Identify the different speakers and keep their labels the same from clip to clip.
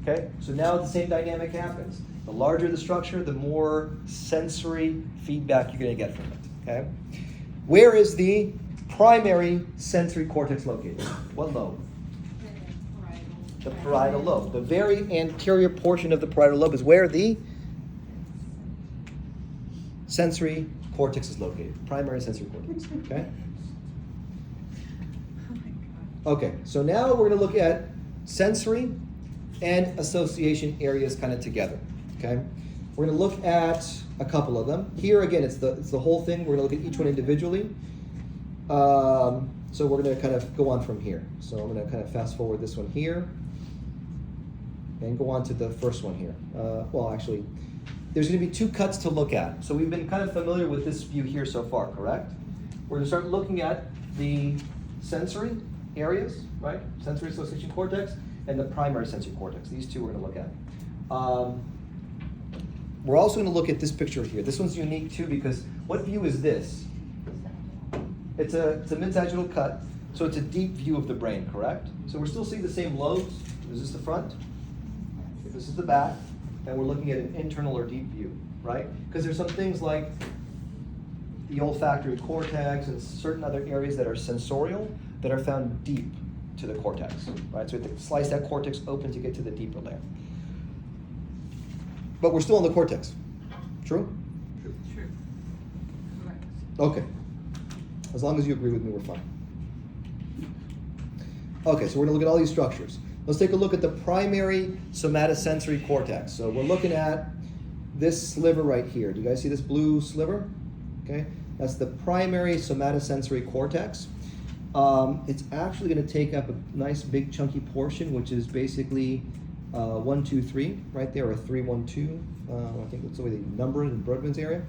Speaker 1: Okay, so now the same dynamic happens. The larger the structure, the more sensory feedback you're going to get from it. Okay, where is the primary sensory cortex located? What lobe? The parietal lobe. The very anterior portion of the parietal lobe is where the sensory cortex is located. Primary sensory cortex. Okay. Okay, so now we're going to look at sensory and association areas kind of together. Okay, we're going to look at a couple of them. Here again, it's the whole thing. We're going to look at each one individually. So we're going to kind of go on from here. So I'm going to kind of fast forward this one here and go on to the first one here. Well, actually, there's going to be two cuts to look at. So we've been kind of familiar with this view here so far, correct? We're going to start looking at the sensory areas, right? Sensory association cortex and the primary sensory cortex. These two we're going to look at. We're also going to look at this picture here. This one's unique too because what view is this? It's a mid-sagittal cut, so it's a deep view of the brain, correct? So we're still seeing the same lobes. This is the front, this is the back, and we're looking at an internal or deep view, right? Because there's some things like the olfactory cortex and certain other areas that are sensorial that are found deep to the cortex, right? So we have to slice that cortex open to get to the deeper layer. But we're still in the cortex. True?
Speaker 2: True. Correct.
Speaker 1: Okay. As long as you agree with me, we're fine. Okay, so we're going to look at all these structures. Let's take a look at the primary somatosensory cortex. So we're looking at this sliver right here. Do you guys see this blue sliver? Okay, that's the primary somatosensory cortex. It's actually going to take up a nice big chunky portion, which is basically 1, 2, 3 right there, or 3, 1, 2. I think that's the way they number it in Brodmann's area.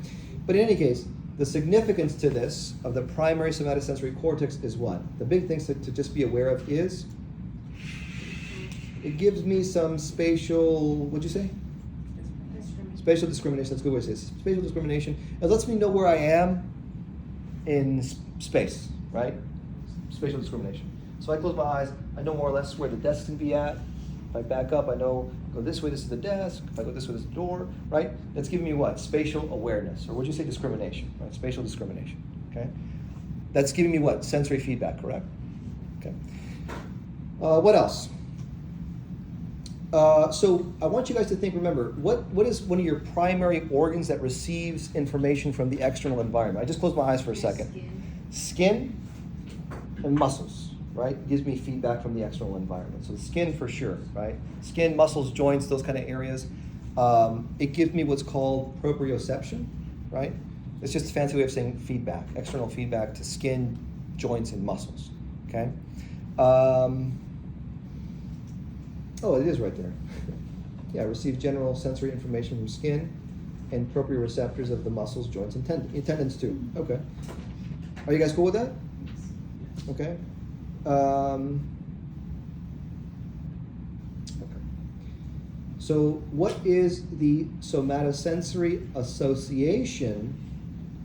Speaker 1: But in any case, the significance to this of the primary somatosensory cortex is what? The big things to just be aware of is it gives me some spatial, what'd you say? Spatial discrimination, that's a good way to say it. Spatial discrimination. It lets me know where I am in space, right? Spatial discrimination. So I close my eyes, I know more or less where the desk can be at. If I back up, I know, go this way, this is the desk. If I go this way, this is the door, right? That's giving me what? Spatial awareness, or would you say discrimination, right? Spatial discrimination, okay? That's giving me what? Sensory feedback, correct? Okay. What else? So I want you guys to think, remember, what is one of your primary organs that receives information from the external environment? I just closed my eyes for a second. Skin and muscles. Right? Gives me feedback from the external environment. So the skin for sure, right? Skin, muscles, joints, those kind of areas. It gives me what's called proprioception, right? It's just a fancy way of saying feedback, external feedback to skin, joints, and muscles, okay? Oh, it is right there. Yeah, receive general sensory information from skin and proprioceptors of the muscles, joints, and tendons too. Okay. Are you guys cool with that? Okay. Okay. So what is the somatosensory association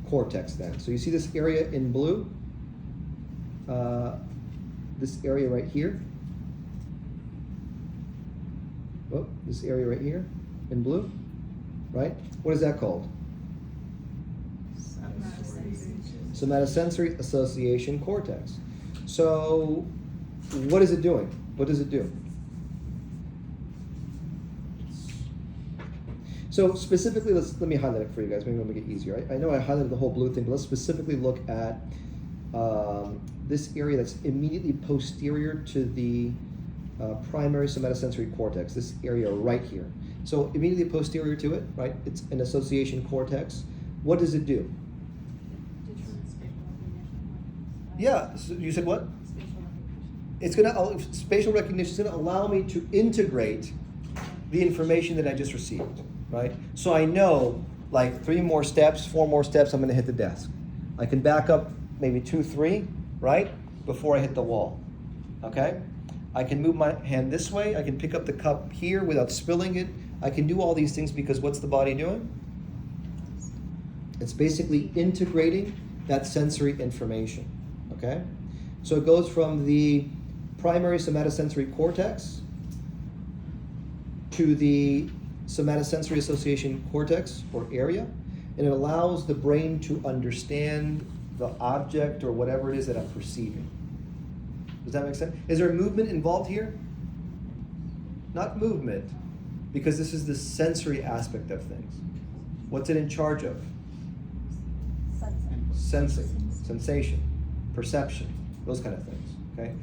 Speaker 1: cortex then? So you see this area in blue? This area right here? Oh, this area right here in blue? Right? What is that called? Somatosensory association cortex. So, what is it doing? What does it do? So specifically, let me highlight it for you guys. Maybe it'll make it easier. I know I highlighted the whole blue thing, but let's specifically look at this area that's immediately posterior to the primary somatosensory cortex. This area right here. So immediately posterior to it, right? It's an association cortex. What does it do? Yeah, so you said what? It's spatial recognition is gonna allow me to integrate the information that I just received, right? So I know like 3 more steps, 4 more steps, I'm gonna hit the desk. I can back up maybe 2, 3, right? Before I hit the wall, okay? I can move my hand this way, I can pick up the cup here without spilling it. I can do all these things because what's the body doing? It's basically integrating that sensory information. Okay, so it goes from the primary somatosensory cortex to the somatosensory association cortex or area, and it allows the brain to understand the object or whatever it is that I'm perceiving. Does that make sense? Is there movement involved here? Not movement, because this is the sensory aspect of things. What's it in charge of? Sensing, sensation, perception, those kind of things, okay?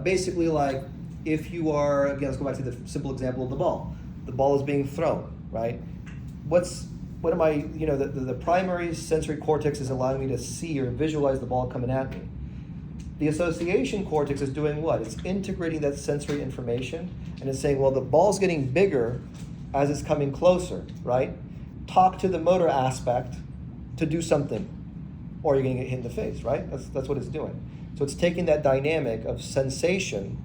Speaker 1: Basically, like, if you are, again, let's go back to the simple example of the ball. The ball is being thrown, right? What am I, the primary sensory cortex is allowing me to see or visualize the ball coming at me. The association cortex is doing what? It's integrating that sensory information, and it's saying, well, the ball's getting bigger as it's coming closer, right? Talk to the motor aspect to do something, or you're going to get hit in the face, right? That's what it's doing. So it's taking that dynamic of sensation.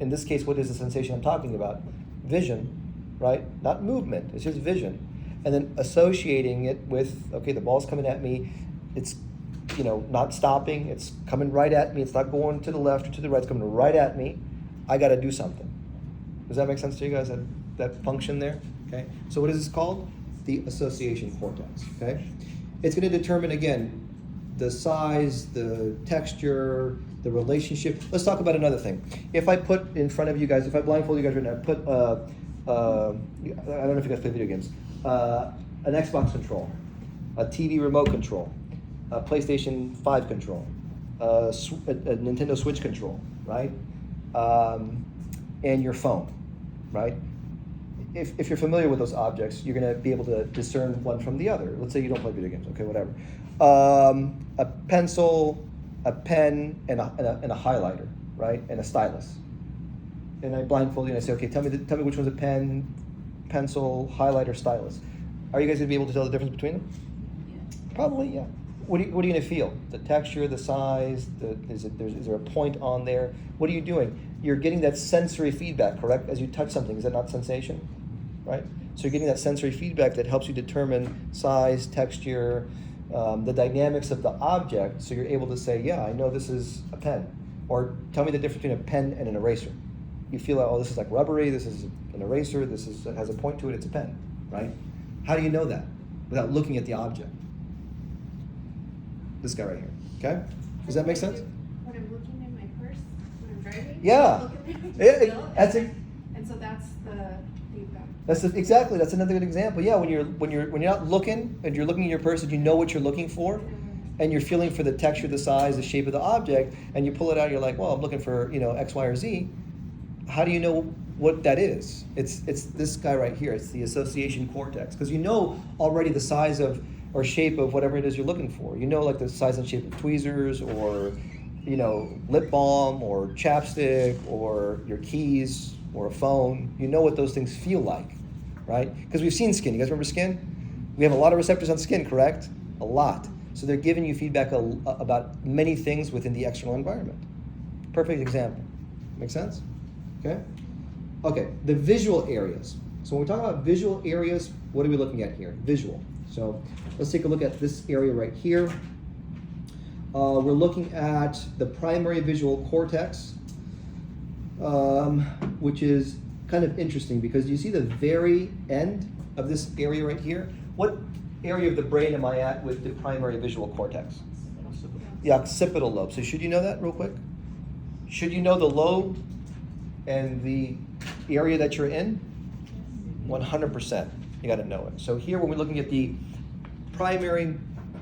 Speaker 1: In this case, what is the sensation I'm talking about? Vision, right? Not movement, it's just vision. And then associating it with, okay, the ball's coming at me, it's not stopping, it's coming right at me, it's not going to the left or to the right, it's coming right at me, I gotta do something. Does that make sense to you guys, that function there? Okay, so what is this called? The association cortex, okay? It's gonna determine, again, the size, the texture, the relationship. Let's talk about another thing. If I put in front of you guys, if I blindfold you guys right now, put, I don't know if you guys play video games, an Xbox control, a TV remote control, a PlayStation 5 control, a Nintendo Switch control, right? And your phone, right? If you're familiar with those objects, you're going to be able to discern one from the other. Let's say you don't play video games, okay, whatever. A pencil, a pen, and a highlighter, right? And a stylus. And I blindfold you and I say, okay, tell me which one's a pen, pencil, highlighter, stylus. Are you guys going to be able to tell the difference between them?
Speaker 2: Yeah.
Speaker 1: Probably, yeah. What are you going to feel? The texture, the size, is there a point on there? What are you doing? You're getting that sensory feedback, correct? As you touch something, is that not sensation? Right? So you're getting that sensory feedback that helps you determine size, texture, the dynamics of the object, so you're able to say, yeah, I know this is a pen. Or tell me the difference between a pen and an eraser. You feel like, oh, this is like rubbery, this is an eraser, has a point to it, it's a pen, right? How do you know that? Without looking at the object. This guy right here, okay? Does that make sense?
Speaker 3: When I'm looking in my purse, when I'm driving,
Speaker 1: Yeah.
Speaker 3: look at
Speaker 1: Yeah,
Speaker 3: bill,
Speaker 1: that's it.
Speaker 3: and so that's the feedback.
Speaker 1: Exactly. That's another good example. Yeah, when you're not looking and you're looking at your purse and you know what you're looking for, and you're feeling for the texture, the size, the shape of the object, and you pull it out, you're like, well, I'm looking for X, Y, or Z. How do you know what that is? It's this guy right here. It's the association cortex, because you know already the size of or shape of whatever it is you're looking for. You know, like the size and shape of tweezers, or lip balm, or chapstick, or your keys, or a phone. You know what those things feel like, right? Because we've seen skin. You guys remember skin? We have a lot of receptors on skin, correct? A lot. So they're giving you feedback about many things within the external environment. Perfect example. Make sense? Okay? Okay, the visual areas. So when we talk about visual areas, what are we looking at here? Visual. So let's take a look at this area right here. We're looking at the primary visual cortex, which is kind of interesting because you see the very end of this area right here. What area of the brain am I at with the primary visual cortex? The occipital lobe. So should you know that real quick? Should you know the lobe and the area that you're in? 100%. You got to know it. So here when we're looking at the primary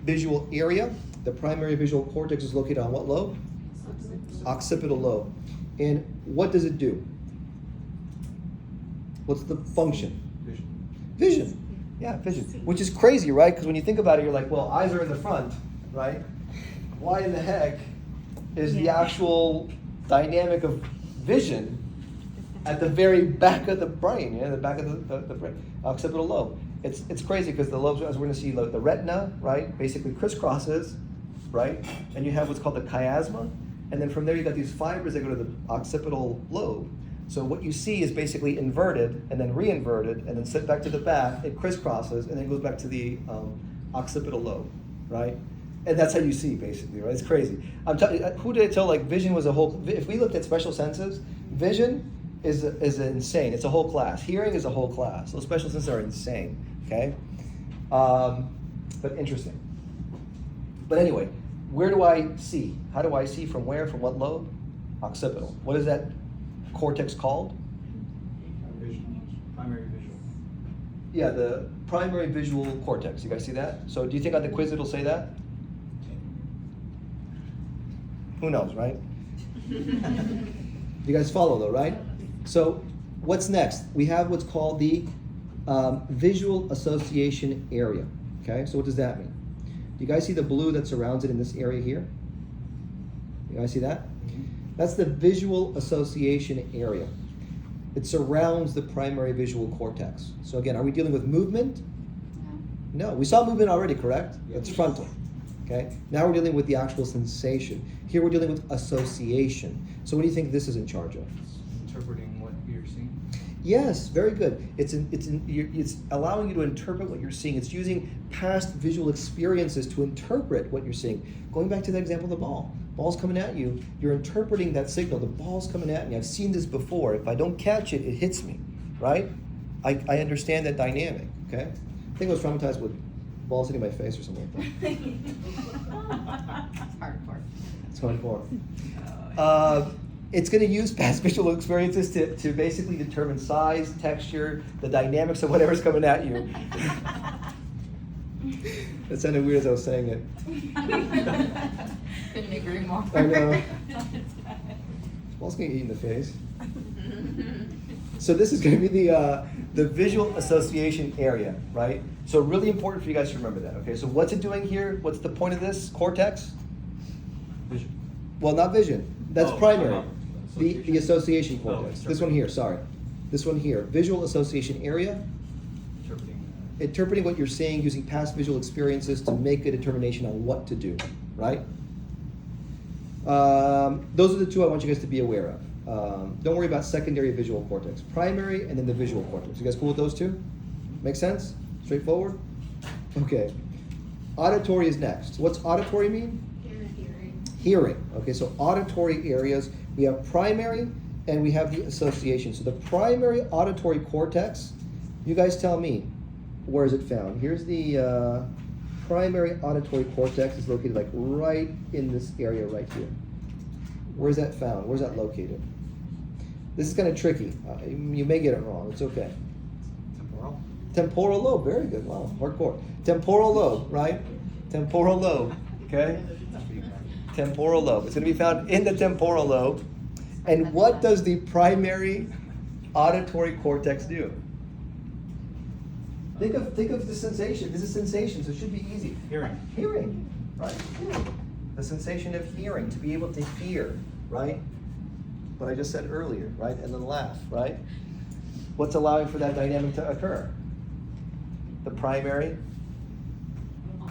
Speaker 1: visual area, the primary visual cortex is located on what lobe? Occipital lobe. And what does it do? What's the function? Vision. Yeah, vision. Which is crazy, right? Because when you think about it, you're like, well, eyes are in the front, right? Why in the heck is the actual dynamic of vision at the very back of the brain, the back of the brain, occipital lobe? It's crazy because the lobes, as we're going to see, the retina, right, basically crisscrosses, right? And you have what's called the chiasma. And then from there, you got these fibers that go to the occipital lobe. So what you see is basically inverted and then re-inverted and then sent back to the back. It crisscrosses and then goes back to the occipital lobe, right? And that's how you see, basically, right? It's crazy. I'm telling you, who did I tell, like, vision was a whole, if we looked at special senses, vision is insane. It's a whole class. Hearing is a whole class. Those special senses are insane. Okay, but interesting. But anyway, where do I see? How do I see from where? From what lobe? Occipital. What is that cortex called?
Speaker 4: Primary visual.
Speaker 1: Yeah, the primary visual cortex. You guys see that? So do you think on the quiz it'll say that? Who knows, right? You guys follow though, right? So what's next? We have what's called the visual association area. Okay, so what does that mean? Do you guys see the blue that surrounds it in this area here? You guys see that? That's the visual association area. It surrounds the primary visual cortex. So again, are we dealing with movement? No. We saw movement already, correct? It's frontal. Okay. Now we're dealing with the actual sensation. Here we're dealing with association. So what do you think this is in charge of?
Speaker 4: Interpreting what you're seeing.
Speaker 1: Yes, very good. It's allowing you to interpret what you're seeing. It's using past visual experiences to interpret what you're seeing. Going back to that example of the ball. Ball's coming at you. You're interpreting that signal. The ball's coming at me. I've seen this before. If I don't catch it, it hits me, right? I understand that dynamic, okay? I think I was traumatized with balls hitting my face or something like that.
Speaker 2: It's hardcore.
Speaker 1: It's hardcore. It's going to use past visual experiences to basically determine size, texture, the dynamics of whatever's coming at you. It sounded weird as I was saying it.
Speaker 2: Couldn't agree more.
Speaker 1: I know. Ball's going to get you in the face. So this is going to be the visual association area, right? So really important for you guys to remember that, okay? So what's it doing here? What's the point of this cortex?
Speaker 4: Vision.
Speaker 1: Well, not vision. That's
Speaker 4: Oh,
Speaker 1: primary. The
Speaker 4: association.
Speaker 1: association
Speaker 4: Oh,
Speaker 1: cortex. This one here, sorry. This one here. Visual association area.
Speaker 4: Interpreting.
Speaker 1: Interpreting what you're seeing using past visual experiences to make a determination on what to do, right? Those are the two I want you guys to be aware of. Don't worry about secondary visual cortex. Primary and then the visual cortex. You guys cool with those two? Make sense? Straightforward? Okay. Auditory is next. What's auditory mean?
Speaker 3: Hearing.
Speaker 1: Hearing. Okay, so auditory areas. We have primary and we have the association. So the primary auditory cortex, you guys tell me, where is it found? Here's the primary auditory cortex. Is located like right in this area right here. Where's that found? Where's that located? This is kind of tricky. You may get it wrong. It's okay.
Speaker 4: Temporal.
Speaker 1: Temporal lobe. Very good. Wow, hardcore. Temporal lobe, right? Temporal lobe. Okay. Temporal lobe. It's going to be found in the temporal lobe. And what does the primary auditory cortex do? Think of the sensation. This is sensation, so it should be easy.
Speaker 4: Hearing.
Speaker 1: Hearing, right? Hearing. The sensation of hearing, to be able to hear, right? What I just said earlier, right? And then laugh, right? What's allowing for that dynamic to occur? The primary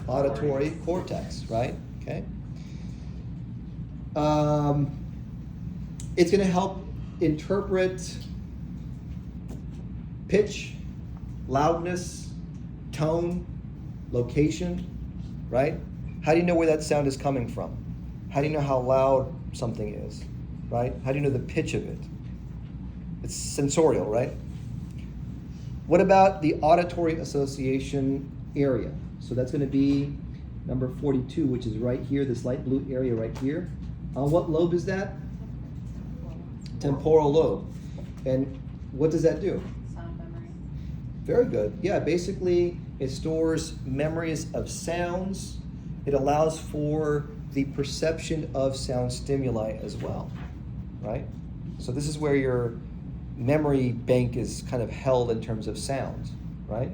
Speaker 1: auditory cortex, right? Okay. It's going to help interpret pitch, loudness, tone, location, right? How do you know where that sound is coming from? How do you know how loud something is, right? How do you know the pitch of it? It's sensorial, right? What about the auditory association area? So that's going to be number 42, which is right here, this light blue area right here. What lobe is that? Temporal lobe. And what does that do?
Speaker 2: Sound memory.
Speaker 1: Very good. Yeah, basically it stores memories of sounds. It allows for the perception of sound stimuli as well, right? So this is where your memory bank is kind of held in terms of sounds, right?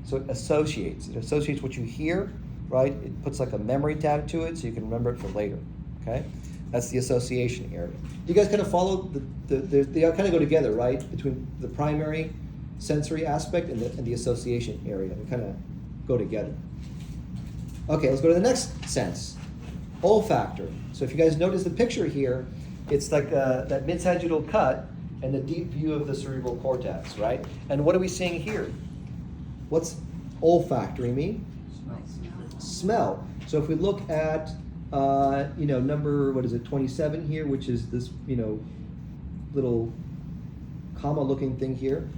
Speaker 1: So it associates what you hear, right? It puts like a memory tag to it so you can remember it for later, okay? That's the association area. You guys kind of follow they kind of go together, right? Between the primary sensory aspect and the association area. They kind of go together. Okay, let's go to the next sense. Olfactory. So if you guys notice the picture here, it's like that mid-sagittal cut and the deep view of the cerebral cortex, right? And what are we seeing here? What's olfactory mean? Smell. So if we look at number 27 here, which is this little comma looking thing here,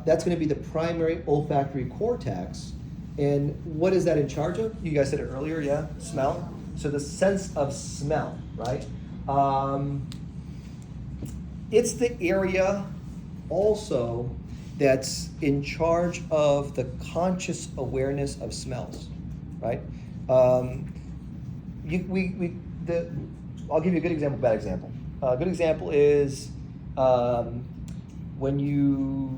Speaker 1: that's going to be the primary olfactory cortex. And what is that in charge of? You guys said it earlier, yeah? Smell. So the sense of smell, right? It's the area also that's in charge of the conscious awareness of smells, right? I'll give you a good example, bad example. A good example is when you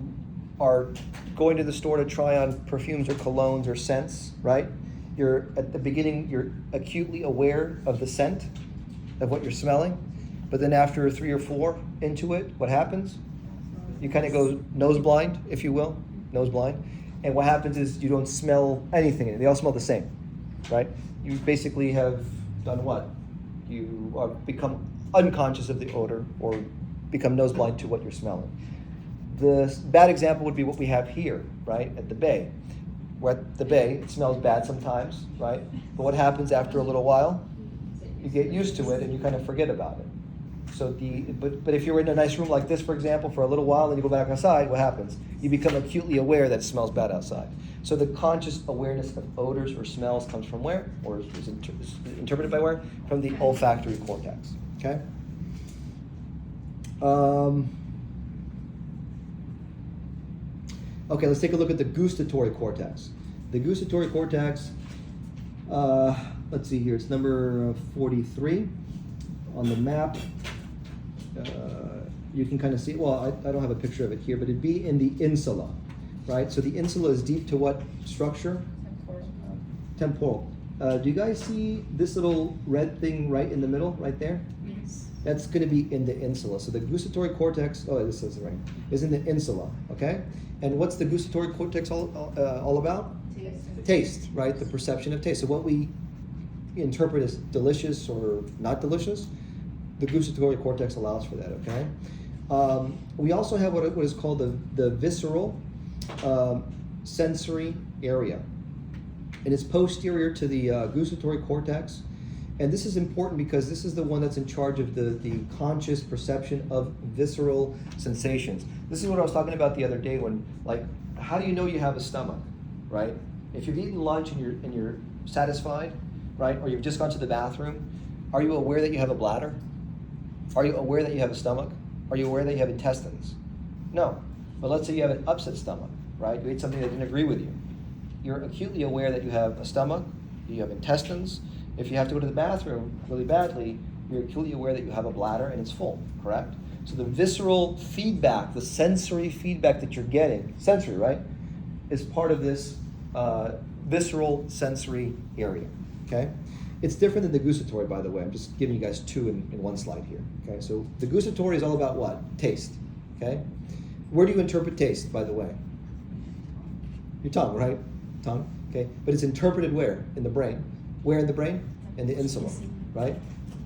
Speaker 1: are going to the store to try on perfumes or colognes or scents, right? You're at the beginning, you're acutely aware of the scent of what you're smelling, but then after 3 or 4 into it, what happens? You kind of go nose blind, if you will, nose blind. And what happens is you don't smell anything. They all smell the same, right? You basically have done what? You become unconscious of the odor or become nose blind to what you're smelling. The bad example would be what we have here, right, at the bay. We're at the bay, it smells bad sometimes, right? But what happens after a little while? You get used to it and you kind of forget about it. So but if you're in a nice room like this, for example, for a little while, and you go back outside, what happens? You become acutely aware that it smells bad outside. So the conscious awareness of odors or smells comes from where? Or is interpreted by where? From the olfactory cortex, okay? Okay, let's take a look at the gustatory cortex. The gustatory cortex, let's see here, it's number 43 on the map. You can kind of see, well, I don't have a picture of it here, but it'd be in the insula, right? So the insula is deep to what structure? Temporal. Do you guys see this little red thing right in the middle, right there?
Speaker 2: Yes.
Speaker 1: That's going to be in the insula. So the gustatory cortex, oh, this says it right, is in the insula, okay? And what's the gustatory cortex all about? Taste, right? The perception of taste. So what we interpret as delicious or not delicious, the gustatory cortex allows for that, okay? We also have what is called the visceral sensory area. And it's posterior to the gustatory cortex. And this is important because this is the one that's in charge of the conscious perception of visceral sensations. This is what I was talking about the other day when, like, how do you know you have a stomach, right? If you've eaten lunch and you're satisfied, right, or you've just gone to the bathroom, are you aware that you have a bladder? Are you aware that you have a stomach? Are you aware that you have intestines? No. But let's say you have an upset stomach, right? You ate something that didn't agree with you. You're acutely aware that you have a stomach, you have intestines. If you have to go to the bathroom really badly, you're acutely aware that you have a bladder and it's full, correct? So the visceral feedback, the sensory feedback that you're getting, sensory, right, is part of this visceral sensory area, okay? It's different than the gustatory, by the way. I'm just giving you guys two in one slide here, okay? So the gustatory is all about what? Taste, okay? Where do you interpret taste, by the way? Your tongue, right? Tongue, okay? But it's interpreted where? In the brain. Where in the brain? In the insula, right?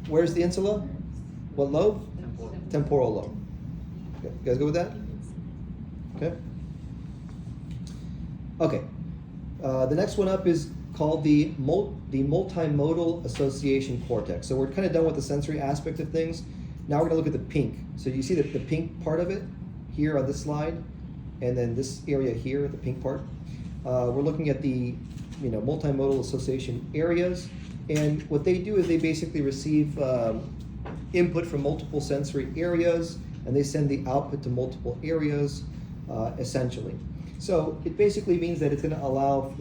Speaker 1: Where's the insula? What lobe? Temporal lobe. Okay, you guys go with that? Okay. Okay. The next one up is called the multimodal association cortex. So we're kind of done with the sensory aspect of things. Now we're going to look at the pink. So you see the pink part of it here on this slide, and then this area here, the pink part. We're looking at the multimodal association areas, and what they do is they basically receive input from multiple sensory areas, and they send the output to multiple areas, essentially. So it basically means that it's going to allow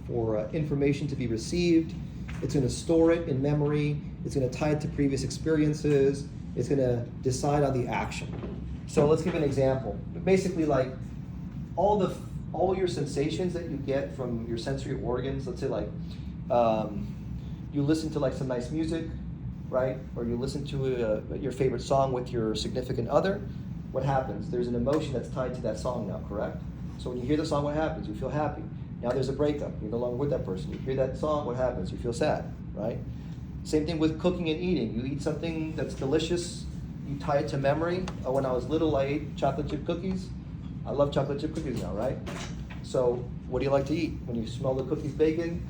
Speaker 1: for information to be received. It's going to store it in memory. It's going to tie it to previous experiences. It's going to decide on the action. So let's give an example. Basically, like all your sensations that you get from your sensory organs. Let's say like you listen to like some nice music, right? Or you listen to your favorite song with your significant other. What happens? There's an emotion that's tied to that song now, correct? So when you hear the song, what happens? You feel happy. Now there's a breakup. You're no longer with that person. You hear that song, what happens? You feel sad, right? Same thing with cooking and eating. You eat something that's delicious, you tie it to memory. When I was little, I ate chocolate chip cookies. I love chocolate chip cookies now, right? So what do you like to eat? When you smell the cookies baking,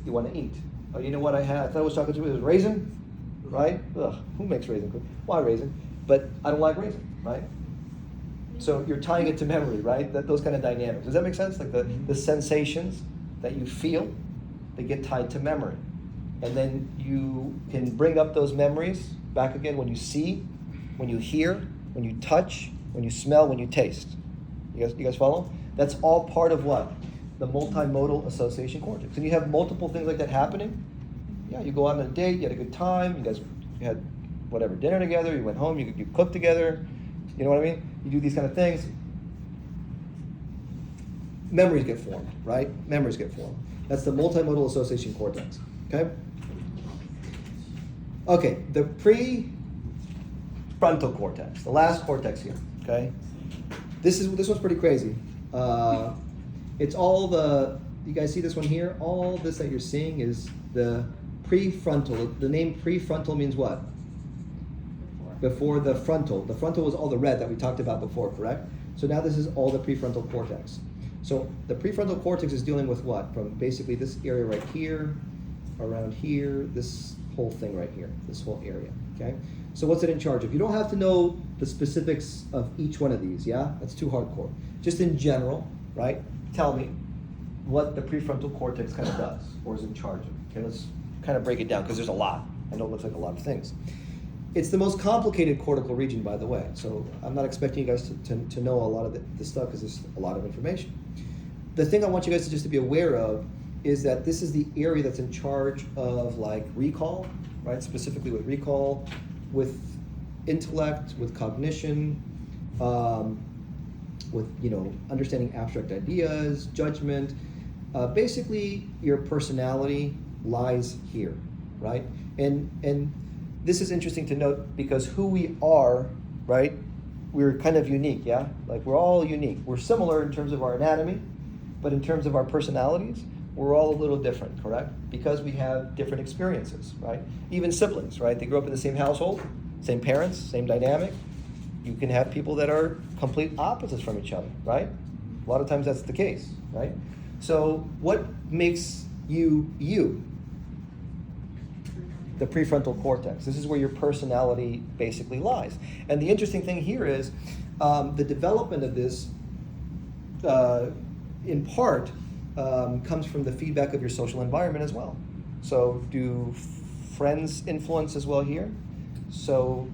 Speaker 1: you want to eat. Oh, you know what I had? I thought it was chocolate chip. It was raisin, right? Ugh, who makes raisin cookies? Why raisin? But I don't like raisin, right? So you're tying it to memory, right? Those kind of dynamics. Does that make sense? Like the sensations that you feel, they get tied to memory. And then you can bring up those memories back again when you see, when you hear, when you touch, when you smell, when you taste. You guys follow? That's all part of what? The multimodal association cortex. And you have multiple things like that happening. Yeah, you go out on a date, you had a good time, you had whatever, dinner together, you went home, you cooked together, you know what I mean? You do these kind of things. Memories get formed, right? Memories get formed. That's the multimodal association cortex, okay? Okay, the prefrontal cortex, the last cortex here, okay? This one's pretty crazy. It's all you guys see this one here? All this that you're seeing is the prefrontal. The name prefrontal means what? Before the frontal. The frontal was all the red that we talked about before, correct? So now this is all the prefrontal cortex. So the prefrontal cortex is dealing with what? From basically this area right here, around here, this whole thing right here, this whole area, okay? So what's it in charge of? You don't have to know the specifics of each one of these, yeah? That's too hardcore. Just in general, right? Tell me what the prefrontal cortex kind of does or is in charge of. Okay, let's kind of break it down because there's a lot. I know it looks like a lot of things. It's the most complicated cortical region, by the way. So I'm not expecting you guys to know a lot of this stuff because there's a lot of information. The thing I want you guys to just to be aware of is that this is the area that's in charge of like recall, right? Specifically with recall, with intellect, with cognition, with understanding abstract ideas, judgment. Basically, your personality lies here, right? And this is interesting to note because who we are, right? We're kind of unique, yeah? Like we're all unique. We're similar in terms of our anatomy, but in terms of our personalities, we're all a little different, correct? Because we have different experiences, right? Even siblings, right? They grew up in the same household, same parents, same dynamic. You can have people that are complete opposites from each other, right? A lot of times that's the case, right? So what makes you you? The prefrontal cortex. This is where your personality basically lies. And the interesting thing here is the development of this, in part, comes from the feedback of your social environment as well. So do friends influence as well here? So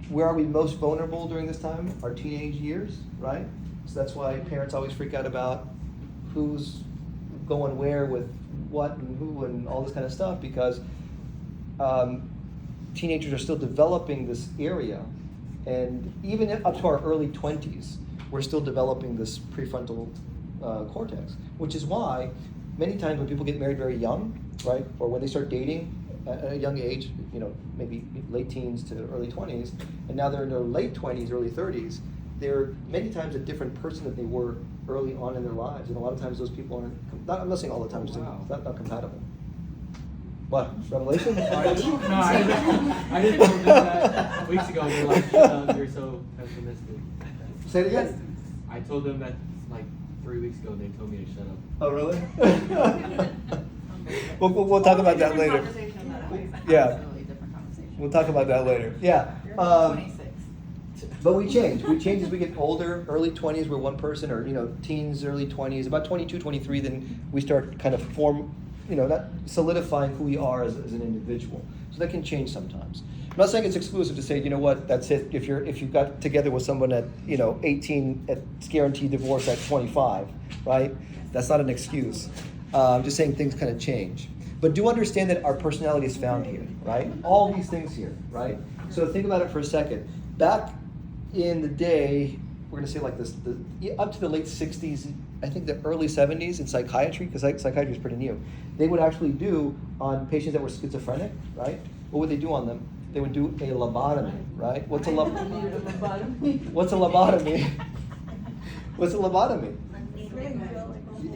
Speaker 1: where are we most vulnerable during this time? Our teenage years, right? So that's why parents always freak out about who's going where with what and who and all this kind of stuff because teenagers are still developing this area, and even up to our early 20s, we're still developing this prefrontal cortex, which is why many times when people get married very young, right, or when they start dating at a young age, maybe late teens to early 20s, and now they're in their late 20s, early 30s, they're many times a different person than they were early on in their lives, and a lot of times those people aren't, I'm not saying all the time, just
Speaker 4: Wow.
Speaker 1: it's not compatible. What, revelation?
Speaker 4: I didn't know that weeks ago. You're like, you're so pessimistic.
Speaker 1: Say it again.
Speaker 4: I told them that like 3 weeks ago. They told me to shut up.
Speaker 1: Oh, really? we'll talk about that later. Yeah.
Speaker 2: Absolutely different conversation.
Speaker 1: We'll talk about that later. Yeah.
Speaker 2: You're 26.
Speaker 1: But we change. We change as we get older. Early 20s, we're one person, or teens, early 20s. About 22, 23, then we start kind of not solidifying who we are as an individual. So that can change sometimes. I'm not saying it's exclusive to say, you know what, that's it. If you got together with someone at 18, it's guaranteed divorce at 25, right? That's not an excuse. I'm just saying things kind of change. But do understand that our personality is found here, right? All these things here, right? So think about it for a second. Back in the day, we're going to say like this, up to the late 60s, I think the early 70s in psychiatry, because psychiatry is pretty new, they would actually do on patients that were schizophrenic, right? What would they do on them? They would do a lobotomy, right? What's a lobotomy? What's a lobotomy? What's a lobotomy?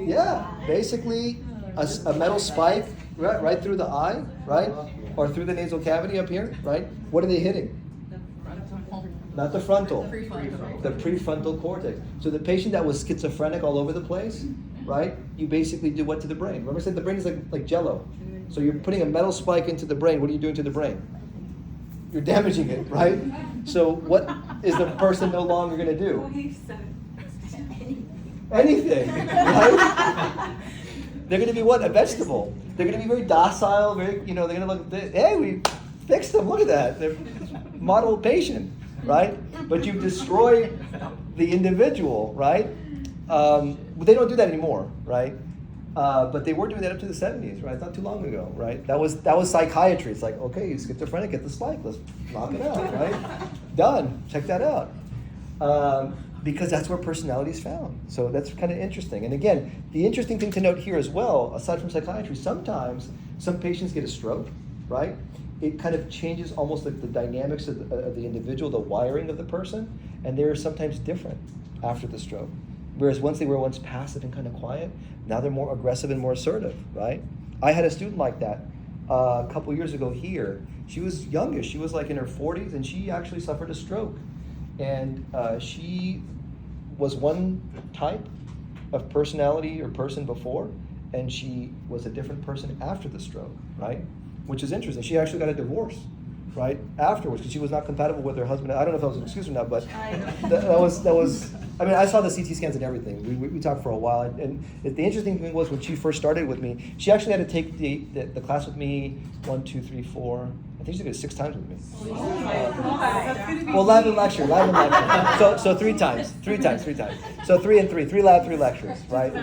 Speaker 1: Yeah, basically a metal spike right through the eye, right? Or through the nasal cavity up here, right? What are they hitting? Not the frontal. The prefrontal cortex. So the patient that was schizophrenic all over the place, right? You basically do what to the brain? Remember I said the brain is like Jello. So you're putting a metal spike into the brain. What are you doing to the brain? you're damaging it, right? So what is the person no longer going to do? Anything, right? They're going to be what? A vegetable. They're going to be very docile, very, they're going to look, hey, we fixed them, look at that. They're model patient, right? But you've destroyed the individual, right? But they don't do that anymore, right? But they were doing that up to the 70s, right? Not too long ago, right? That was psychiatry. It's like, okay, you're schizophrenic, get the spike, let's knock it out, right? Done. Check that out. Because that's where personality is found. So that's kind of interesting. And again, the interesting thing to note here as well, aside from psychiatry, sometimes some patients get a stroke, right? It kind of changes almost like the dynamics of the individual, the wiring of the person, and they're sometimes different after the stroke. Whereas once they were once passive and kind of quiet, now they're more aggressive and more assertive, right? I had a student like that a couple years ago here. She was youngish, she was like in her 40s, and she actually suffered a stroke. And she was one type of personality or person before, and she was a different person after the stroke, right? Which is interesting. She actually got a divorce, right, afterwards, because she was not compatible with her husband. I don't know if that was an excuse or not, but that was. I mean, I saw the CT scans and everything. We talked for a while, and the interesting thing was when she first started with me, she actually had to take the class with me 1, 2, 3, 4. I think she took it 6 times with me. Well, live and lecture. So 3 times. So 3 and 3 lab, 3 lectures, right?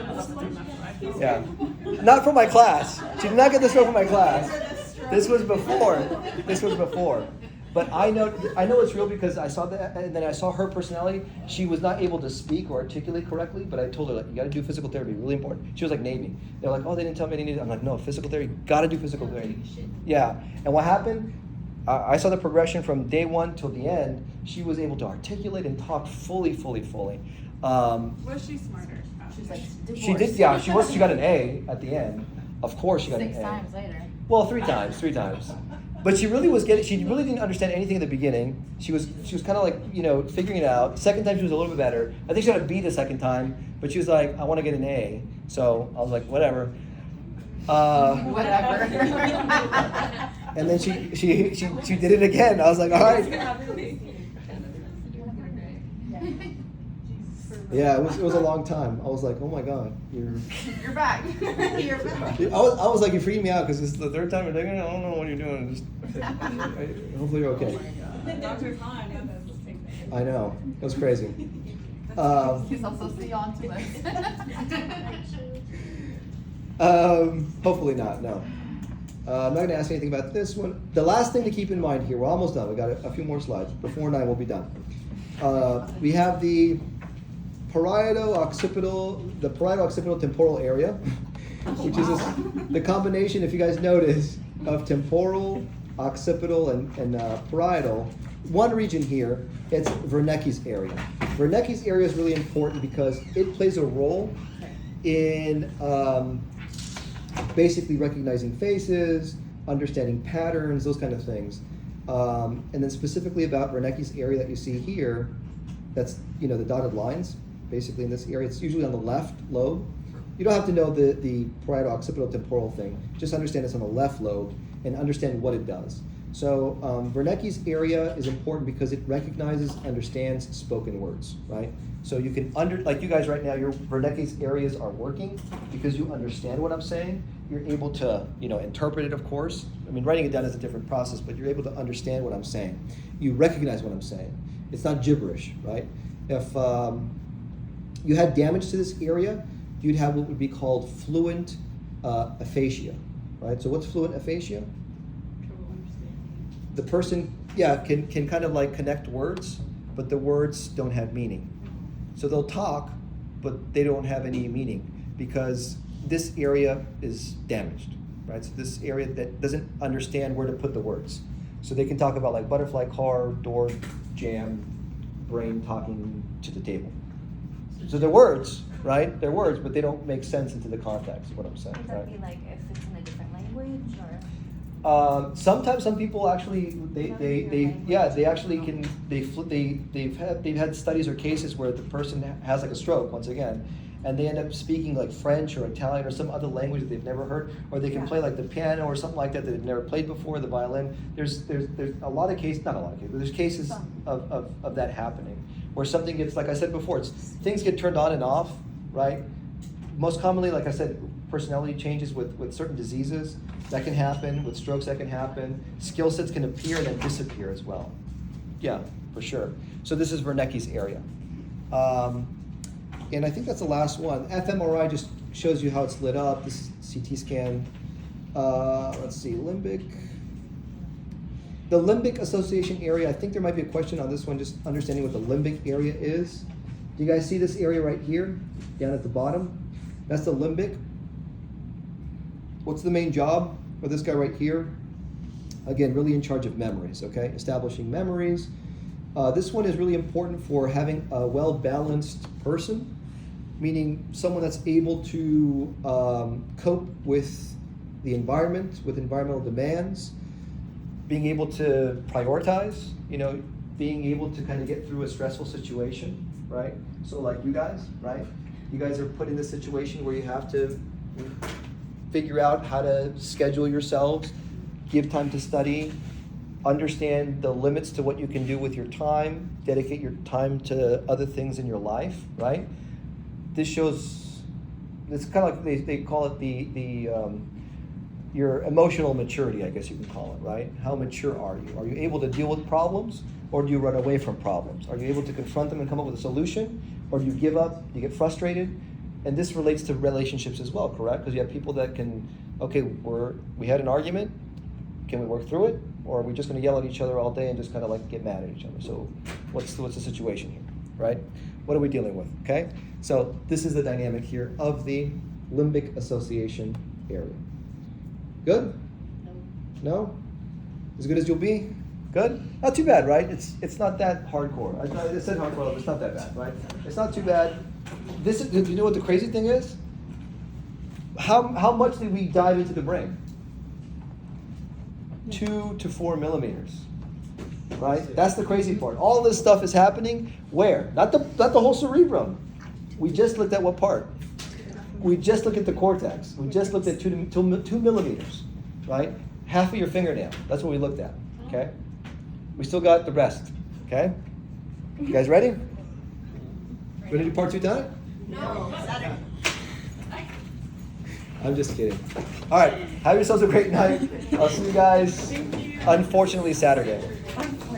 Speaker 1: Yeah. Not for my class. She did not get this from my class. This was before. But I know it's real because I saw that, and then I saw her personality. She was not able to speak or articulate correctly, but I told her, like, you got to do physical therapy, really important. She was like Navy. They're like, oh, they didn't tell me I needed it. I'm like, no, physical therapy, got to do physical therapy. Yeah. And what happened? I saw the progression from day 1 till the end. She was able to articulate and talk fully.
Speaker 3: Was she smarter?
Speaker 2: She's like, divorced.
Speaker 1: She did, yeah. She got an A at the end. Of course, she got an A.
Speaker 2: 6 times later.
Speaker 1: Well, 3 times. But she really didn't understand anything in the beginning. She was kind of like, figuring it out. Second time she was a little bit better. I think she got a B the second time, but she was like, I want to get an A. So I was like, whatever.
Speaker 2: Whatever.
Speaker 1: And then she did it again. I was like, all right. Yeah, it was a long time. I was like, oh my God,
Speaker 2: You're back. You're back.
Speaker 1: I was like, you're freaking me out because this is the 3rd time. I don't know what you're doing. Hopefully you're okay.
Speaker 3: Dr. Khan.
Speaker 1: I know. It was crazy.
Speaker 2: He's also see on to us.
Speaker 1: Hopefully not, no. I'm not going to ask anything about this one. The last thing to keep in mind here, we're almost done. We got a few more slides. Before 9, we'll be done. We have the parieto-occipital temporal area, which is the combination, if you guys notice, of temporal, occipital, and parietal. One region here, it's Wernicke's area. Wernicke's area is really important because it plays a role in basically recognizing faces, understanding patterns, those kind of things. And then specifically about Wernicke's area that you see here, that's the dotted lines, basically in this area. It's usually on the left lobe. You don't have to know the parieto-occipital temporal thing. Just understand it's on the left lobe and understand what it does. So Wernicke's area is important because it recognizes, understands spoken words, right? So you can like you guys right now, your Wernicke's areas are working because you understand what I'm saying. You're able to, interpret it, of course. I mean, writing it down is a different process, but you're able to understand what I'm saying. You recognize what I'm saying. It's not gibberish, right? If you had damage to this area, you'd have what would be called fluent aphasia, right? So what's fluent aphasia? The person, can kind of like connect words, but the words don't have meaning. So they'll talk, but they don't have any meaning because this area is damaged, right? So this area that doesn't understand where to put the words. So they can talk about like butterfly car, door jam, brain talking to the table. So they're words, right? They're words, but they don't make sense into the context of what I'm saying,
Speaker 2: Would that
Speaker 1: right?
Speaker 2: be like if it's in a different language or?
Speaker 1: Sometimes some people actually they actually can they've had studies or cases where the person has like a stroke once again, and they end up speaking like French or Italian or some other language that they've never heard, or they can play like the piano or something like that that they've never played before, the violin. There's a lot of cases, not a lot of cases, but there's cases of that happening, where something gets, like I said before, things get turned on and off, right? Most commonly, like I said, personality changes with certain diseases, that can happen, with strokes that can happen. Skill sets can appear and then disappear as well. Yeah, for sure. So this is Wernicke's area. And I think that's the last one. fMRI just shows you how it's lit up. This is CT scan. Let's see, limbic. The limbic association area, I think there might be a question on this one, just understanding what the limbic area is. Do you guys see this area right here, down at the bottom? That's the limbic. What's the main job of this guy right here? Again, really in charge of memories, okay? Establishing memories. This one is really important for having a well-balanced person, meaning someone that's able to cope with the environment, with environmental demands, being able to prioritize, being able to kind of get through a stressful situation, right? So like you guys, right? You guys are put in this situation where you have to figure out how to schedule yourselves, give time to study, understand the limits to what you can do with your time, dedicate your time to other things in your life, right? This shows, it's kind of like they call it your emotional maturity, I guess you can call it, right? How mature are you? Are you able to deal with problems, or do you run away from problems? Are you able to confront them and come up with a solution, or do you give up, do you get frustrated? And this relates to relationships as well, correct? Because you have people that can, okay, we had an argument, can we work through it? Or are we just going to yell at each other all day and just kind of like get mad at each other? So what's the situation here, right? What are we dealing with, okay? So this is the dynamic here of the limbic association area. Good? No? As good as you'll be? Good? Not too bad, right? It's not that hardcore. I said hardcore, but it's not that bad, right? It's not too bad. Do you know what the crazy thing is? How much did we dive into the brain? 2 to 4 millimeters, right? That's the crazy part. All this stuff is happening where? Not the whole cerebrum. We just looked at what part? We just looked at the cortex. We just looked at 2 millimeters, right? Half of your fingernail. That's what we looked at, okay? We still got the rest, okay? You guys ready? Ready to do part 2 tonight?
Speaker 3: No, Saturday.
Speaker 1: I'm just kidding. All right, have yourselves a great night. I'll see you guys, unfortunately, Saturday.